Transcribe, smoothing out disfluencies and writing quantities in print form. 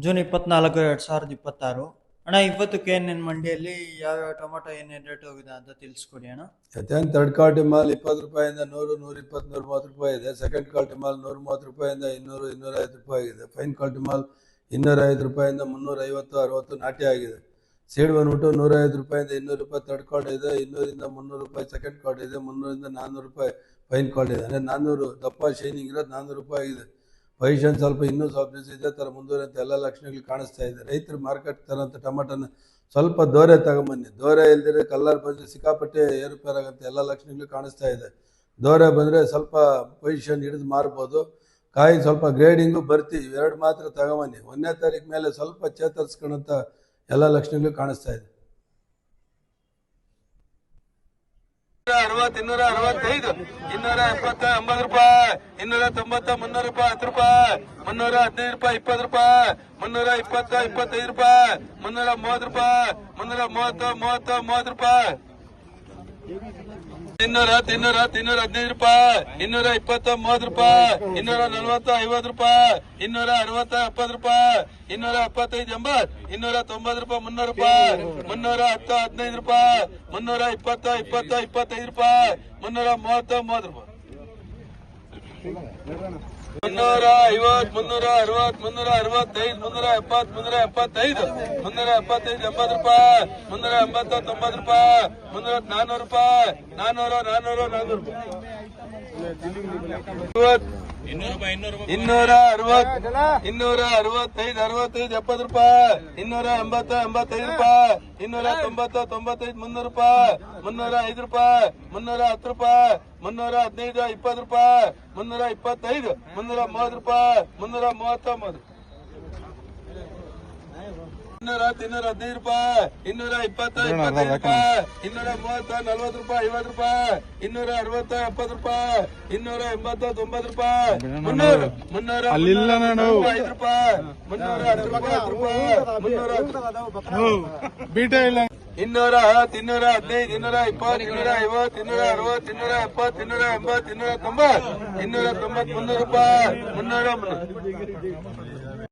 June 24, 2026 ಅಣ್ಣ. ಇವತ್ತು KNN ಮಂಡಿಯಲ್ಲಿ ಯಾವ್ಯಾವ ಟೊಮೊಟೊ ಏನೇನು ರೇಟ್ ಹೋಗಿದೆ ಅಂತ ತಿಳಿಸ್ಕೊಡಿ ಅಣ್ಣ. ಥರ್ಡ್ ಕ್ವಾಲಿಟಿ ಮಾಲ್ 20 ರೂಪಾಯಿಂದ 100, 120, 130 ರೂಪಾಯಿ ಇದೆ. ಸೆಕೆಂಡ್ ಕ್ವಾಲಿಟಿ ಮಾಲ್ 130 ರೂಪಾಯಿಂದ 200, 250 ರೂಪಾಯಿ ಆಗಿದೆ. ಫೈನ್ ಕ್ವಾಲಿಟಿ ಮಾಲ್ 205 ರೂಪಾಯಿಂದ 350, 60 ನಾಟಿ ಆಗಿದೆ. ಸೀಡ್ ಬಂದ್ಬಿಟ್ಟು 105 ರೂಪಾಯಿಂದ 200 ರೂಪಾಯಿ ಥರ್ಡ್ ಕ್ವಾಲಿಟಿ ಇದೆ. 200ರಿಂದ 300 ರೂಪಾಯಿ ಸೆಕೆಂಡ್ ಕ್ವಾಲಿಟಿ ಇದೆ. 300ರಿಂದ 400 ರೂಪಾಯಿ ಫೈನ್ ಕ್ವಾಲಿಟಿ ಇದೆ. ಅಂದರೆ 400 ದಪ್ಪ ಶೈನಿಂಗ್ ಇರೋದು 400 ರೂಪಾಯಿ ಆಗಿದೆ. ಪೊಸಿಷನ್ ಇನ್ನೂ ಸ್ವಲ್ಪ ದಿವಸ ಇದೇ ಥರ ಮುಂದುವರಿಯಂತ ಎಲ್ಲ ಲಕ್ಷಣಗಳು ಕಾಣಿಸ್ತಾ ಇದೆ. ರೈತರು ಮಾರ್ಕೆಟ್ ತರೋಂಥ ಟೊಮಟನ ಸ್ವಲ್ಪ ದೋರೆ ತಗೊಂಬನ್ನಿ. ದೋರೆ ಇಲ್ದಿದ್ರೆ ಕಲ್ಲರ್ ಬಂದರೆ ಸಿಕ್ಕಾಪಟ್ಟೆ ಏರುಪೇರಾಗಂತ ಎಲ್ಲ ಲಕ್ಷಣಗಳು ಕಾಣಿಸ್ತಾ ಇದೆ. ದೋರೆ ಬಂದರೆ ಸ್ವಲ್ಪ ಪೊಸಿಷನ್ ಹಿಡಿದು ಮಾರ್ಬೋದು. ಕಾಯಿ ಸ್ವಲ್ಪ ಗ್ರೇಡಿಂಗು ಬರ್ತಿ ಇವೆರಡು ಮಾತ್ರ ತಗೊಂಬನ್ನಿ. 1ನೇ ತಾರೀಕು ಮೇಲೆ ಸ್ವಲ್ಪ ಚೇತರಿಸ್ಕೊಳ್ಳೋಂಥ ಎಲ್ಲ ಲಕ್ಷಣಗಳು ಕಾಣಿಸ್ತಾ ಇದೆ. 260, 265, 270, 80 ರೂಪಾಯಿ, 290, 300 ರೂಪಾಯಿ, 10 ರೂಪಾಯಿ, 315 ರೂಪಾಯಿ, 20 ರೂಪಾಯಿ, 320, 25 ರೂಪಾಯಿ, 330 ರೂಪಾಯಿ, 330, 30, 30 ರೂಪಾಯಿ, 200, 315 ರೂಪಾಯಿ, 220, 30 ರೂಪಾಯಿ, 240, 50 ರೂಪಾಯಿ, 260, 70 ರೂಪಾಯಿ, 275, 80, 290 ರೂಪಾಯಿ, 300 ರೂಪಾಯಿ, 310, 15 ರೂಪಾಯಿ, 320, 20, 25 ರೂಪಾಯಿ, 330, 30 ರೂಪಾಯಿ, 350, 360, 365, 370, 375, 80 ರೂಪಾಯಿ, 380, 90 ರೂಪಾಯಿ, 400 ರೂಪಾಯಿ, 400, 400, 400 ರೂಪಾಯಿ, 260, 265, 65, 70 ರೂಪಾಯಿ, 280, 85 ರೂಪಾಯಿ, 290, 95, 300 ರೂಪಾಯಿ, 305 ರೂಪಾಯಿ, 310 ರೂಪಾಯಿ, 315, 20 ರೂಪಾಯಿ, 325, 330 ರೂಪಾಯಿ, 330, 200, 215 ರೂಪಾಯಿ, 220, 25 ರೂಪಾಯಿ, 230, 40 ರೂಪಾಯಿ, 50 ರೂಪಾಯಿ, 260, 70 ರೂಪಾಯಿ, 280, 90 ರೂಪಾಯಿ, 300, 305 ರೂಪಾಯಿ, 310 ರೂಪಾಯಿ, 310, ಬೀಟ ಇಲ್ಲ. 200, 215, 220, 250, 260, 270, 280, 290, 290, 300 ರೂಪಾಯಿ, 300.